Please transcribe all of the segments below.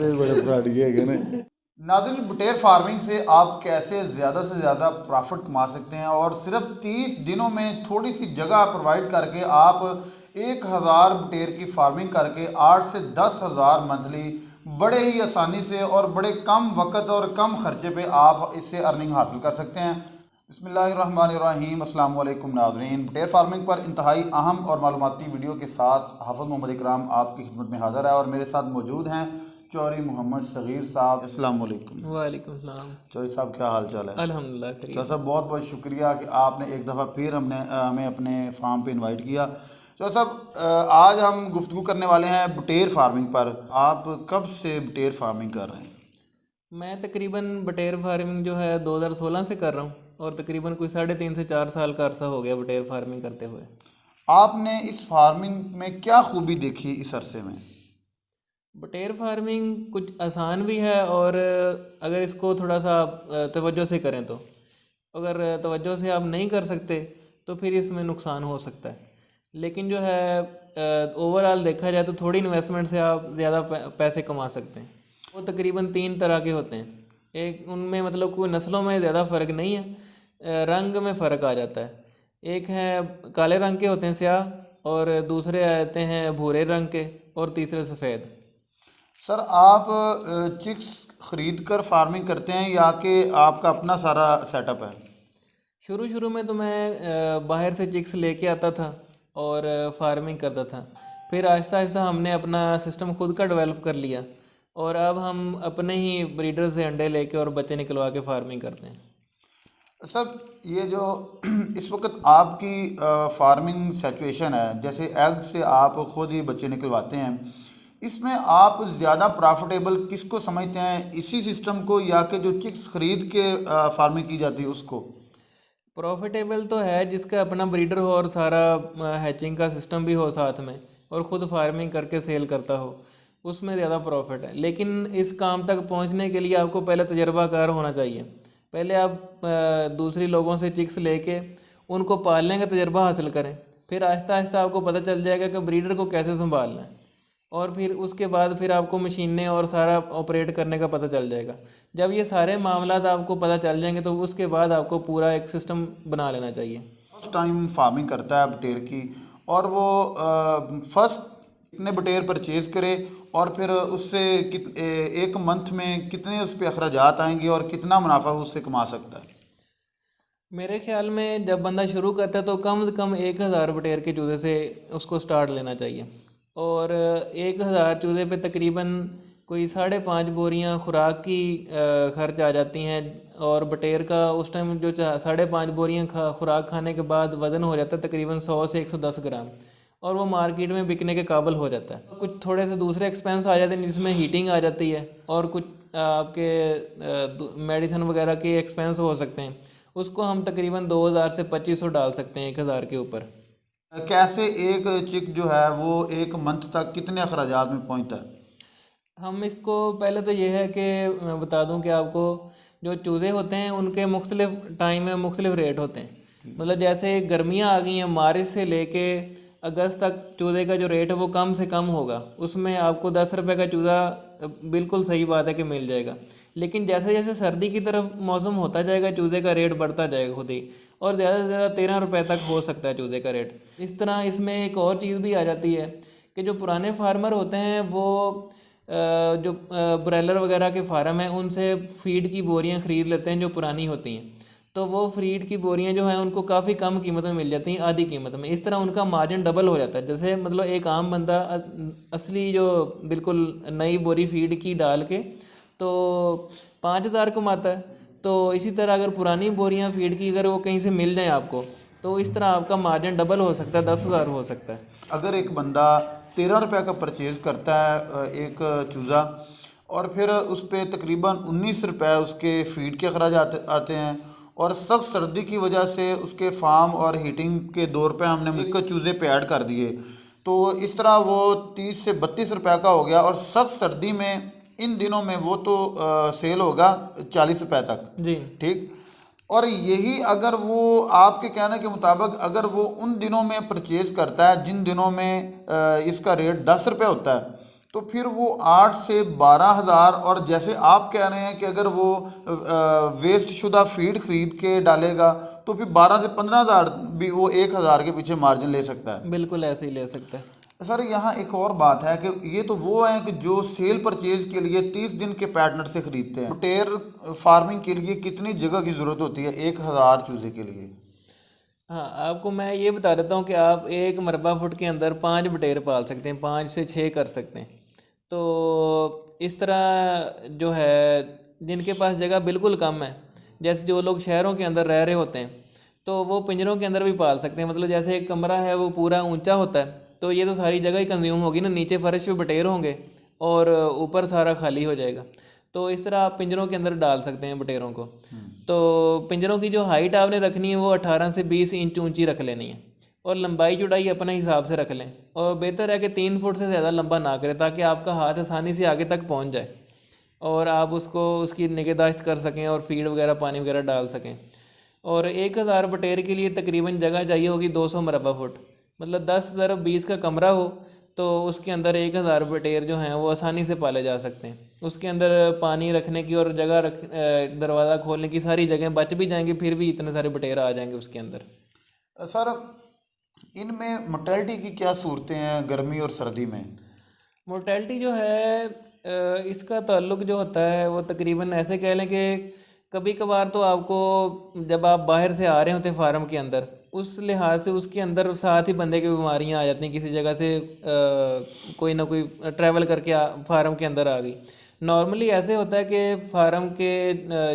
ये बड़े प्राणी है ना। नाज़रीन, बुटेर फार्मिंग से आप कैसे ज़्यादा से ज़्यादा प्रॉफिट कमा सकते हैं और सिर्फ 30 दिनों में थोड़ी सी जगह प्रोवाइड करके आप 1000 बुटेर की फार्मिंग करके 8 से 10,000 मंथली बड़े ही आसानी से और बड़े कम वक्त और कम खर्चे पे आप इससे अर्निंग हासिल कर सकते हैं। बिस्मिल्लाहिर्रहमानिर्रहीम, अस्सलाम वालेकुम नाज़रीन। बुटेर फार्मिंग पर इंतहाई अहम और मालूमाती वीडियो के साथ हाफ़िज़ मोहम्मद इकराम आपकी खिदमत में हाज़िर है और मेरे साथ मौजूद हैं चौधरी मोहम्मद सगीर साहब। अस्सलाम वालेकुम। वालेकुम सलाम। चौधरी साहब, क्या हाल चाल है? अल्हम्दुलिल्लाह खैरियत। चौधरी साहब, बहुत बहुत शुक्रिया कि आपने एक दफ़ा फिर हमें अपने फार्म पे इनवाइट किया। चौधरी साहब, आज हम गुफ्तगू करने वाले हैं बुटेर फार्मिंग पर। आप कब से बुटेर फार्मिंग कर रहे हैं? मैं तकरीबन बटेर फार्मिंग जो है 2016 से कर रहा हूँ और तकरीबन कोई 3.5 से 4 साल का अरसा हो गया बटेर फार्मिंग करते हुए। आपने इस फार्मिंग में क्या खूबी देखी इस अरसे में? बटेर फार्मिंग कुछ आसान भी है और अगर इसको थोड़ा सा आप तवज्जो से करें तो, अगर तवज्जो से आप नहीं कर सकते तो फिर इसमें नुकसान हो सकता है। लेकिन जो है ओवरऑल देखा जाए तो थोड़ी इन्वेस्टमेंट से आप ज़्यादा पैसे कमा सकते हैं। वो तकरीबन 3 तरह के होते हैं। एक उनमें मतलब कोई नस्लों में ज़्यादा फ़र्क नहीं है, रंग में फ़र्क आ जाता है। एक है काले रंग के होते हैं स्याह, और दूसरे आते हैं भूरे रंग के, और तीसरे सफ़ेद। सर, आप चिक्स खरीद कर फार्मिंग करते हैं या कि आपका अपना सारा सेटअप है? शुरू शुरू में तो मैं बाहर से चिक्स लेके आता था और फार्मिंग करता था। फिर आहिस्ता आहिस्ता हमने अपना सिस्टम खुद का डेवलप कर लिया और अब हम अपने ही ब्रीडर से अंडे लेके और बच्चे निकलवा के फार्मिंग करते हैं। सर, ये जो इस वक्त आपकी फार्मिंग सिचुएशन है, जैसे एग से आप खुद ही बच्चे निकलवाते हैं, इसमें आप ज़्यादा प्रॉफिटेबल किसको समझते हैं, इसी सिस्टम को या कि जो चिक्स खरीद के फार्मिंग की जाती है उसको? प्रॉफिटेबल तो है जिसका अपना ब्रीडर हो और सारा हैचिंग का सिस्टम भी हो साथ में, और ख़ुद फार्मिंग करके सेल करता हो, उसमें ज़्यादा प्रॉफिट है। लेकिन इस काम तक पहुंचने के लिए आपको पहले तजर्बाकार होना चाहिए। पहले आप दूसरी लोगों से चिक्स लेके उनको पालने का तजर्बा हासिल करें, फिर आहिस्ता आहिस्ता आपको पता चल जाएगा कि ब्रीडर को कैसे संभालना है, और फिर उसके बाद फिर आपको मशीनें और सारा ऑपरेट करने का पता चल जाएगा। जब ये सारे मामलात आपको पता चल जाएंगे तो उसके बाद आपको पूरा एक सिस्टम बना लेना चाहिए। फर्स्ट टाइम फार्मिंग करता है बटेर की, और वो फर्स्ट कितने बटेर परचेज़ करे और फिर उससे एक मंथ में कितने उस पर अखराजात आएंगे और कितना मुनाफा वो उससे कमा सकता है? मेरे ख्याल में जब बंदा शुरू करता है तो कम से कम 1000 बटेर के चूज़े से उसको स्टार्ट लेना चाहिए, और 1000 चूज़े पे तकरीबन कोई 5.5 बोरियां खुराक की खर्च आ जाती हैं। और बटेर का उस टाइम जो 5.5 बोरियां खुराक खाने के बाद वज़न हो जाता है तकरीबन 100 से 110 ग्राम, और वो मार्केट में बिकने के काबिल हो जाता है। कुछ थोड़े से दूसरे एक्सपेंस आ जाते हैं जिसमें हीटिंग आ जाती है, और कुछ आपके मेडिसिन वगैरह के एक्सपेंस हो सकते हैं। उसको हम तकरीबन 2000 से 2500 डाल सकते हैं 1000 के ऊपर। कैसे एक चिक जो है वो एक मंथ तक कितने अखराजात में पहुंचता है? हम इसको पहले तो ये है कि मैं बता दूं कि आपको जो चूज़े होते हैं उनके मुख्तलिफ टाइम में मुख्तलिफ रेट होते हैं। मतलब जैसे गर्मियां आ गई हैं, मार्च से लेके अगस्त तक चूज़े का जो रेट है वो कम से कम होगा। उसमें आपको 10 रुपये का चूज़ा बिल्कुल सही बात है कि मिल जाएगा। लेकिन जैसे जैसे सर्दी की तरफ मौसम होता जाएगा चूज़े का रेट बढ़ता जाएगा खुद ही, और ज़्यादा से ज़्यादा 13 रुपये तक हो सकता है चूज़े का रेट। इस तरह इसमें एक और चीज़ भी आ जाती है कि जो पुराने फार्मर होते हैं वो जो ब्रॉयलर वगैरह के फार्म हैं उनसे फीड की बोरियां ख़रीद लेते हैं जो पुरानी होती हैं। तो वो फीड की बोरियां जो हैं उनको काफ़ी कम कीमत में मिल जाती हैं, आधी कीमत में। इस तरह उनका मार्जिन डबल हो जाता है। जैसे मतलब एक आम बंदा असली जो बिल्कुल नई बोरी फीड की डाल के तो 5000 कमाता है, तो इसी तरह अगर पुरानी बोरियां फीड की अगर वो कहीं से मिल जाए आपको, तो इस तरह आपका मार्जिन डबल हो सकता है, 10,000 हो सकता है। अगर एक बंदा 13 रुपये का परचेज़ करता है एक चूज़ा, और फिर उस पर तकरीबन 19 रुपये उसके फीड के अखराज आते हैं, और सख्त सर्दी की वजह से उसके फार्म और हीटिंग के दौर पे हमने एक चूज़े पे ऐड कर दिए, तो इस तरह वो 30 से 32 रुपये का हो गया। और सख्त सर्दी में इन दिनों में वो तो सेल होगा 40 रुपये तक। जी। ठीक। और यही अगर वो आपके कहने के मुताबिक अगर वो उन दिनों में परचेज़ करता है जिन दिनों में इसका रेट 10 रुपये होता है, तो फिर वो 8 से 12 हज़ार, और जैसे आप कह रहे हैं कि अगर वो वेस्ट शुदा फीड खरीद के डालेगा तो फिर 12 से 15 हज़ार भी वो 1 हज़ार के पीछे मार्जिन ले सकता है। बिल्कुल ऐसे ही ले सकता है। सर यहाँ एक और बात है कि ये तो वो हैं कि जो सेल परचेज के लिए 30 दिन के पैटर्न से खरीदते हैं। बटेर फार्मिंग के लिए कितनी जगह की ज़रूरत होती है 1 हज़ार चूजे के लिए? हाँ, आपको मैं ये बता देता हूँ कि आप 1 मरबा फुट के अंदर 5 बटेर पाल सकते हैं, 5 से 6 कर सकते हैं। तो इस तरह जो है, जिनके पास जगह बिल्कुल कम है, जैसे जो लोग शहरों के अंदर रह रहे होते हैं, तो वो पिंजरों के अंदर भी पाल सकते हैं। मतलब जैसे एक कमरा है वो पूरा ऊंचा होता है, तो ये तो सारी जगह ही कंज्यूम होगी ना, नीचे फर्श पे बटेर होंगे और ऊपर सारा खाली हो जाएगा। तो इस तरह आप पिंजरों के अंदर डाल सकते हैं बटेरों को। तो पिंजरों की जो हाइट आपने रखनी है वो 18 से 20 इंच ऊंची रख लेनी है, और लंबाई चौड़ाई अपने हिसाब से रख लें। और बेहतर है कि 3 फुट से ज़्यादा लंबा ना करें, ताकि आपका हाथ आसानी से आगे तक पहुंच जाए और आप उसको उसकी निगहदाश्त कर सकें और फीड वगैरह पानी वगैरह डाल सकें। और 1 हज़ार बटेर के लिए तकरीबन जगह चाहिए होगी 200 मरबा फुट। मतलब 10 × 20 का कमरा हो तो उसके अंदर 1 हज़ार बटेर जो हैं वो आसानी से पाले जा सकते हैं। उसके अंदर पानी रखने की और जगह दरवाज़ा खोलने की सारी जगह बच भी जाएंगी, फिर भी इतने सारे बटेर आ जाएंगे उसके अंदर। सर इनमें मोर्टेलिटी की क्या सूरतें हैं गर्मी और सर्दी में? मोर्टेलिटी जो है इसका ताल्लुक जो होता है वो तकरीबन ऐसे कह लें कि कभी कभार तो आपको, जब आप बाहर से आ रहे होते हैं फार्म के अंदर, उस लिहाज से उसके अंदर साथ ही बंदे की बीमारियां आ जाती हैं, किसी जगह से कोई ना कोई ट्रैवल करके फार्म के अंदर आ गई। नॉर्मली ऐसे होता है कि फार्म के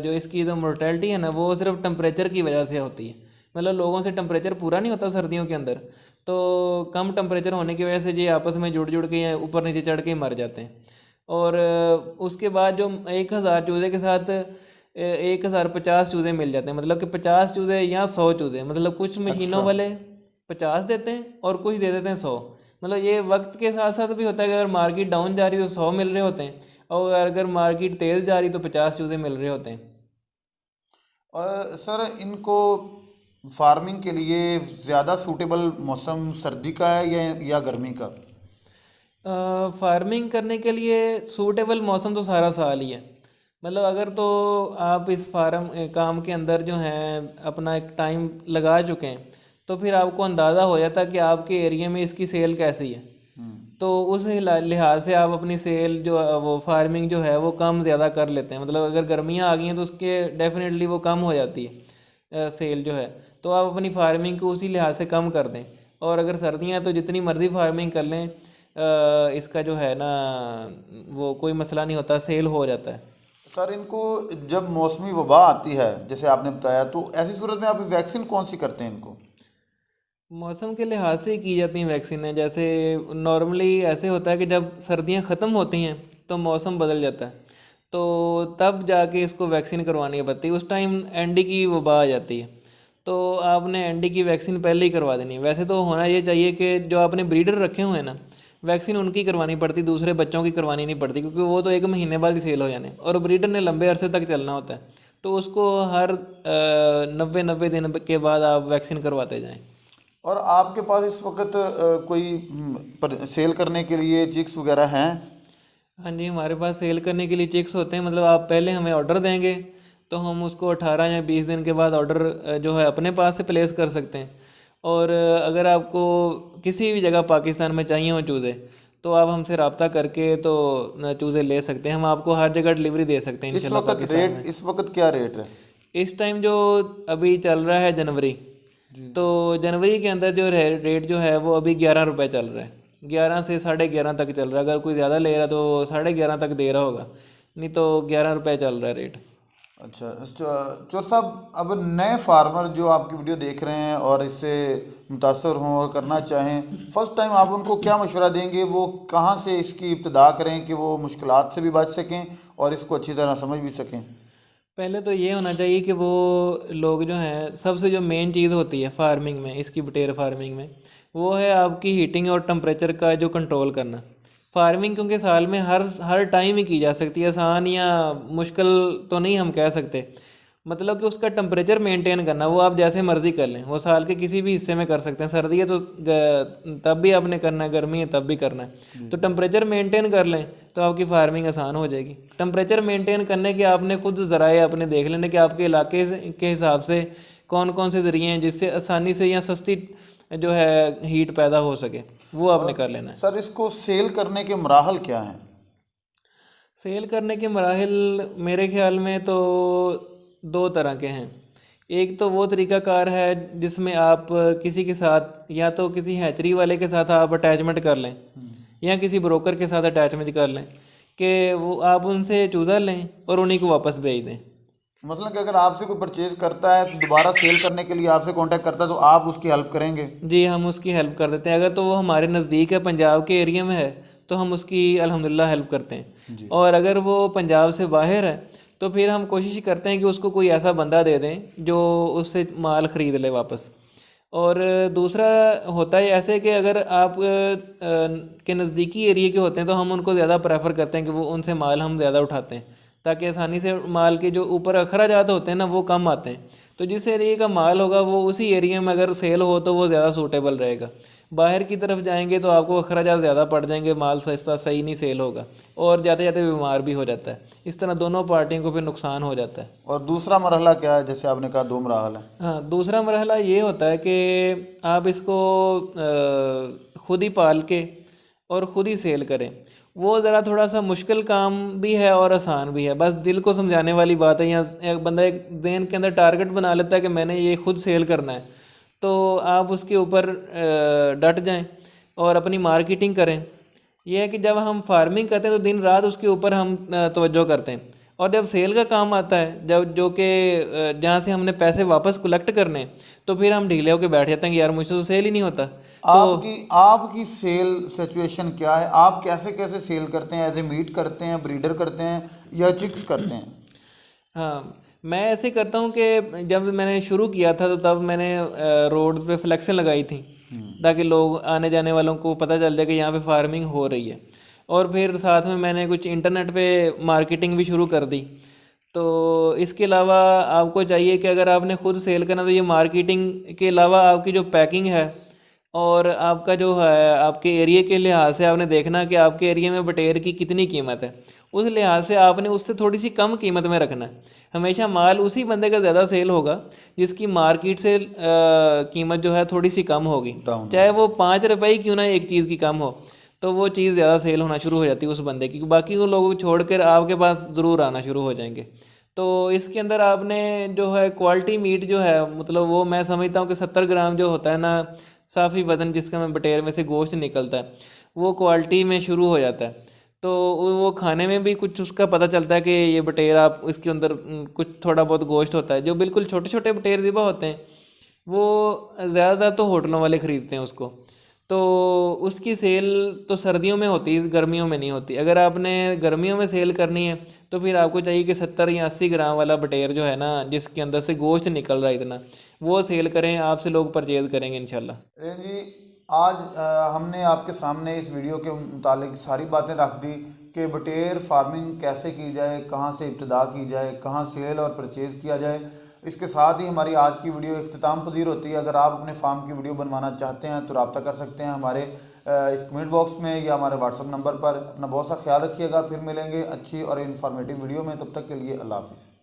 जो इसकी जो मोर्टेलिटी है ना, वो सिर्फ टेम्परेचर की वजह से होती है। मतलब लोगों से टेम्परेचर पूरा नहीं होता सर्दियों के अंदर, तो कम टेम्परेचर होने की वजह से ये आपस में जुड़ जुड़ के या ऊपर नीचे चढ़ के ही मर जाते हैं। और उसके बाद जो 1 हज़ार चूज़े के साथ 1,050 चूज़े मिल जाते हैं। मतलब कि 50 चूज़े या 100 चूज़े, मतलब कुछ मशीनों वाले 50 देते हैं और कुछ दे देते हैं 100। मतलब ये वक्त के साथ साथ भी होता है कि अगर मार्केट डाउन जा रही तो 100 मिल रहे होते हैं, और अगर मार्केट तेज़ जा रही तो 50 चूज़े मिल रहे होते हैं। और सर इनको फार्मिंग के लिए ज़्यादा सूटेबल मौसम सर्दी का है या गर्मी का? फार्मिंग करने के लिए सूटेबल मौसम तो सारा साल ही है। मतलब अगर तो आप इस फार्म काम के अंदर जो हैं अपना एक टाइम लगा चुके हैं, तो फिर आपको अंदाज़ा हो जाता है कि आपके एरिया में इसकी सेल कैसी है। तो उस लिहाज से आप अपनी सेल जो वो फार्मिंग जो है वो कम ज़्यादा कर लेते हैं। मतलब अगर गर्मियाँ आ गई हैं तो उसके डेफिनेटली वो कम हो जाती है सेल जो है, तो आप अपनी फार्मिंग को उसी लिहाज से कम कर दें। और अगर सर्दियाँ हैं तो जितनी मर्ज़ी फार्मिंग कर लें, इसका जो है ना वो कोई मसला नहीं होता, सेल हो जाता है। सर इनको जब मौसमी वबा आती है जैसे आपने बताया, तो ऐसी सूरत में आप वैक्सीन कौन सी करते हैं इनको? मौसम के लिहाज से ही की जाती हैं वैक्सीनें। जैसे नॉर्मली ऐसे होता है कि जब सर्दियां ख़त्म होती हैं तो मौसम बदल जाता है, तो तब जाके इसको वैक्सीन करवानी पड़ती है। उस टाइम एनडी की वबा आ जाती है, तो आपने एनडी की वैक्सीन पहले ही करवा देनी है। वैसे तो होना ये चाहिए कि जो आपने ब्रीडर रखे हुए हैं ना, वैक्सीन उनकी करवानी पड़ती, दूसरे बच्चों की करवानी नहीं पड़ती, क्योंकि वो तो 1 महीने बाद ही सेल हो जाने, और ब्रीडर ने लंबे अरसे तक चलना होता है। तो उसको हर 90 दिन के बाद आप वैक्सीन करवाते जाएँ। और आपके पास इस वक्त कोई सेल करने के लिए चिक्स वगैरह हैं? हाँ जी, हमारे पास सेल करने के लिए चिक्स होते हैं। मतलब आप पहले हमें ऑर्डर देंगे तो हम उसको 18 या 20 दिन के बाद ऑर्डर जो है अपने पास से प्लेस कर सकते हैं। और अगर आपको किसी भी जगह पाकिस्तान में चाहिए हो चूज़े, तो आप हमसे रब्ता करके तो चूज़े ले सकते हैं। हम आपको हर जगह डिलीवरी दे सकते हैं इंशाल्लाह पाकिस्तान में। इस वक्त क्या रेट है? इस टाइम जो अभी चल रहा है जनवरी, तो जनवरी के अंदर जो रेट जो है वो अभी 11 रुपये चल रहा है। 11 से 11.5 तक चल रहा है। अगर कोई ज़्यादा ले रहा तो 11.5 तक दे रहा होगा, नहीं तो 11 रुपये चल रहा है रेट। अच्छा चोर साहब, अब नए फार्मर जो आपकी वीडियो देख रहे हैं और इससे मुतासर हों और करना चाहें, फर्स्ट टाइम आप उनको क्या मशवरा देंगे? वो कहाँ से इसकी इब्तदा करें कि वो मुश्किलात से भी बच सकें और इसको अच्छी तरह समझ भी सकें? पहले तो ये होना चाहिए कि वो लोग जो हैं, सबसे जो मेन चीज़ होती है फार्मिंग में, इसकी बटेर फार्मिंग में, वो है आपकी हीटिंग और टम्परेचर का जो कंट्रोल करना। फार्मिंग क्योंकि साल में हर टाइम ही की जा सकती है, आसान या मुश्किल तो नहीं हम कह सकते। मतलब कि उसका टेम्परेचर मेंटेन करना, वो आप जैसे मर्ज़ी कर लें, वो साल के किसी भी हिस्से में कर सकते हैं। सर्दी है तो तब भी आपने करना है, गर्मी है तब भी करना है। तो टेम्परेचर मेंटेन कर लें तो आपकी फार्मिंग आसान हो जाएगी। टेम्परेचर मेंटेन करने के आपने खुद ज़राए अपने देख लेने कि आपके इलाके के हिसाब से कौन कौन से ज़रिए हैं जिससे आसानी से या सस्ती जो है हीट पैदा हो सके, वो आपने कर लेना है। सर इसको सेल करने के मराहल क्या हैं? सेल करने के मराहिल मेरे ख्याल में तो दो तरह के हैं। एक तो वो तरीक़ाकार है जिसमें आप किसी के साथ या तो किसी हैचरी वाले के साथ आप अटैचमेंट कर लें या किसी ब्रोकर के साथ अटैचमेंट कर लें कि वो आप उनसे चूज़ा लें और उन्हीं को वापस भेज दें। मतलब कि अगर आपसे कोई परचेज करता है तो दोबारा सेल करने के लिए आपसे कांटेक्ट करता है तो आप उसकी हेल्प करेंगे? जी, हम उसकी हेल्प कर देते हैं। अगर तो वो हमारे नज़दीक है, पंजाब के एरिया में है, तो हम उसकी अल्हम्दुलिल्लाह हेल्प करते हैं। और अगर वो पंजाब से बाहर है तो फिर हम कोशिश करते हैं कि उसको कोई ऐसा बंदा दे दें जो उससे माल ख़रीद ले वापस। और दूसरा होता है ऐसे कि अगर आप के नज़दीकी एरिया के होते हैं तो हम उनको ज़्यादा प्रेफर करते हैं कि वो उनसे माल हम ज़्यादा उठाते हैं ताकि आसानी से माल के जो ऊपर अखराजात होते हैं ना वो कम आते हैं। तो जिस एरिया का माल होगा वो उसी एरिया में अगर सेल हो तो वो ज़्यादा सूटेबल रहेगा। बाहर की तरफ जाएंगे तो आपको अखराजात ज़्यादा पड़ जाएंगे, माल सस्ता सही नहीं सेल होगा और जाते जाते बीमार भी हो जाता है। इस तरह दोनों पार्टियों को फिर नुकसान हो जाता है। और दूसरा मरहला क्या है? जैसे आपने कहा दो मराहल है। हाँ, दूसरा मरहला ये होता है कि आप इसको खुद ही पाल के और ख़ुद ही सेल करें। वो ज़रा थोड़ा सा मुश्किल काम भी है और आसान भी है, बस दिल को समझाने वाली बात है। या एक बंदा एक ज़हन के अंदर टारगेट बना लेता है कि मैंने ये खुद सेल करना है, तो आप उसके ऊपर डट जाएं और अपनी मार्केटिंग करें। यह है कि जब हम फार्मिंग करते हैं तो दिन रात उसके ऊपर हम तवज्जो करते हैं, और जब सेल का काम आता है, जब जो कि जहाँ से हमने पैसे वापस कलेक्ट करने, तो फिर हम ढीले होकर बैठ जाते हैं कि यार मुझसे तो सेल ही नहीं होता। आपकी सेल सिचुएशन क्या है? आप कैसे कैसे सेल करते हैं? एज ए मीट करते हैं, ब्रीडर करते हैं या चिक्स करते हैं? हाँ, मैं ऐसे करता हूँ कि जब मैंने शुरू किया था तो तब मैंने रोड्स पे फ्लेक्सें लगाई थी ताकि लोग आने जाने वालों को पता चल जाए कि यहाँ पे फार्मिंग हो रही है। और फिर साथ में मैंने कुछ इंटरनेट पे मार्केटिंग भी शुरू कर दी। तो इसके अलावा आपको चाहिए कि अगर आपने खुद सेल करना तो ये मार्केटिंग के अलावा आपकी जो पैकिंग है और आपका जो है आपके एरिया के लिहाज से आपने देखना कि आपके एरिया में बटेर की कितनी कीमत है, उस लिहाज से आपने उससे थोड़ी सी कम कीमत में रखना है। हमेशा माल उसी बंदे का ज़्यादा सेल होगा जिसकी मार्केट से कीमत जो है थोड़ी सी कम होगी, चाहे वो 5 रुपये ही क्यों ना एक चीज़ की कम हो, तो वो चीज़ ज़्यादा सेल होना शुरू हो जाती है उस बंदे की। बाकी वो लोगों को छोड़कर आपके पास ज़रूर आना शुरू हो जाएंगे। तो इसके अंदर आपने जो है क्वालिटी मीट जो है, मतलब वो मैं समझता हूँ कि 70 ग्राम जो होता है ना साफ़ी वज़न जिसका में बटेर में से गोश्त निकलता है, वो क्वालिटी में शुरू हो जाता है। तो वो खाने में भी कुछ उसका पता चलता है कि ये बटेर आप इसके अंदर कुछ थोड़ा बहुत गोश्त होता है। जो बिल्कुल छोटे छोटे बटेर ज़िबा होते हैं वो ज़्यादातर तो होटलों वाले ख़रीदते हैं उसको, तो उसकी सेल तो सर्दियों में होती है, गर्मियों में नहीं होती। अगर आपने गर्मियों में सेल करनी है तो फिर आपको चाहिए कि 70 या 80 ग्राम वाला बटेर जो है ना जिसके अंदर से गोश्त निकल रहा है इतना, वो सेल करें, आपसे लोग परचेज़ करेंगे इंशाल्लाह। जी, आज हमने आपके सामने इस वीडियो के मुतालिक सारी बातें रख दी कि बटेर फार्मिंग कैसे की जाए, कहाँ से इब्तिदा की जाए, कहाँ सेल और परचेज़ किया जाए। इसके साथ ही हमारी आज की वीडियो इख्तिताम पजीर होती है। अगर आप अपने फार्म की वीडियो बनवाना चाहते हैं तो रब्ता कर सकते हैं हमारे इस कमेंट बॉक्स में या हमारे व्हाट्सअप नंबर पर। अपना बहुत सा ख्याल रखिएगा, फिर मिलेंगे अच्छी और इन्फॉर्मेटिव वीडियो में। तब तक के लिए अल्लाह हाफिज़।